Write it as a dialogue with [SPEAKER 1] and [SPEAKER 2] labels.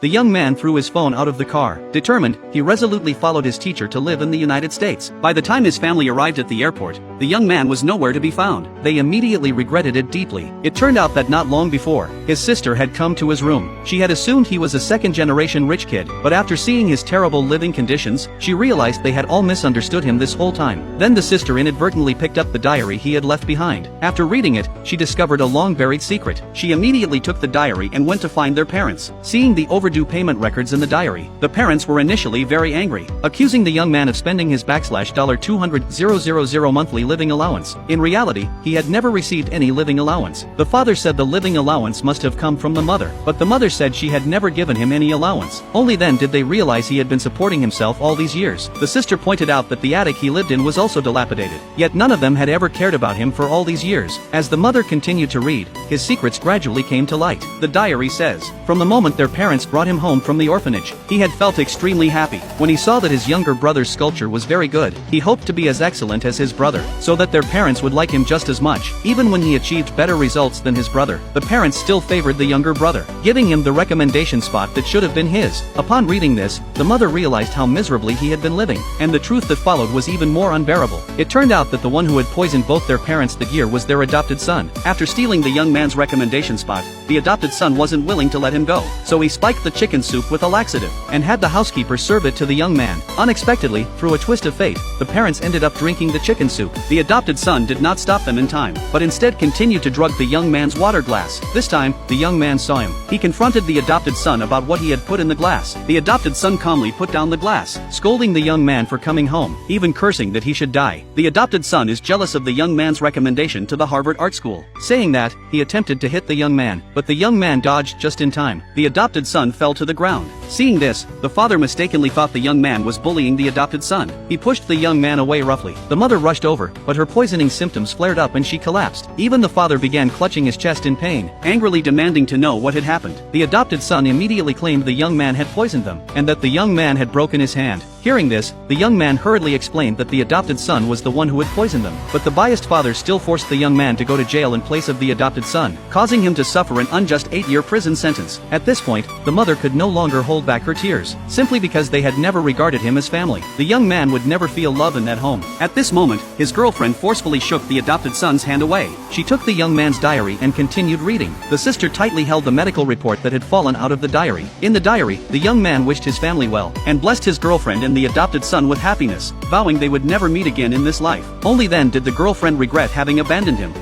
[SPEAKER 1] The young man threw his phone out of the car. Determined, he resolutely followed his teacher to live in the United States. By the time his family arrived at the airport, the young man was nowhere to be found. They immediately regretted it deeply. It turned out that not long before, his sister had come to his room. She had assumed he was a second-generation rich kid, but after seeing his terrible living conditions, she realized they had all misunderstood him this whole time. Then the sister inadvertently picked up the diary he had left behind. After reading it, she discovered a long-buried secret. She immediately took the diary and went to find their parents. Seeing the overdue payment records in the diary, the parents were initially very angry, accusing the young man of spending his $200,000 monthly living allowance. In reality, he had never received any living allowance. The father said the living allowance must have come from the mother, but the mother said she had never given him any allowance. Only then did they realize he had been supporting himself all these years. The sister pointed out that the attic he lived in was also dilapidated, yet none of them had ever cared about him for all these years. As the mother continued to read, his secrets gradually came to light. The diary says, from the moment their parents brought him home from the orphanage, he had felt extremely happy. When he saw that his younger brother's sculpture was very good, he hoped to be as excellent as his brother, so that their parents would like him just as much. Even when he achieved better results than his brother, the parents still favored the younger brother, giving him the recommendation spot that should have been his. Upon reading this, the mother realized how miserably he had been living, and the truth that followed was even more unbearable. It turned out that the one who had poisoned both their parents that year was their adopted son. After stealing the young man's recommendation spot, the adopted son wasn't willing to let him go, so he spiked the chicken soup with a laxative, and had the housekeeper serve it to the young man. Unexpectedly, through a twist of fate, the parents ended up drinking the chicken soup. The adopted son did not stop them in time, but instead continued to drug the young man's water glass. This time, the young man saw him. He confronted the adopted son about what he had put in the glass. The adopted son calmly put down the glass, scolding the young man for coming home, even cursing that he should die. The adopted son is jealous of the young man's recommendation to the Harvard Art School. Saying that, he attempted to hit the young man, but the young man dodged just in time. The adopted son fell to the ground. Seeing this, the father mistakenly thought the young man was bullying the adopted son. He pushed the young man away roughly. The mother rushed over, but her poisoning symptoms flared up and she collapsed. Even the father began clutching his chest in pain, angrily demanding to know what had happened. The adopted son immediately claimed the young man had poisoned them, and that the young man had broken his hand. Hearing this, the young man hurriedly explained that the adopted son was the one who had poisoned them, but the biased father still forced the young man to go to jail in place of the adopted son, causing him to suffer an unjust 8-year prison sentence. At this point, the mother could no longer hold back her tears, simply because they had never regarded him as family. The young man would never feel love in that home. At this moment, his girlfriend forcefully shook the adopted son's hand away. She took the young man's diary and continued reading. The sister tightly held the medical report that had fallen out of the diary. In the diary, the young man wished his family well, and blessed his girlfriend and the adopted son with happiness, vowing they would never meet again in this life. Only then did the girlfriend regret having abandoned him.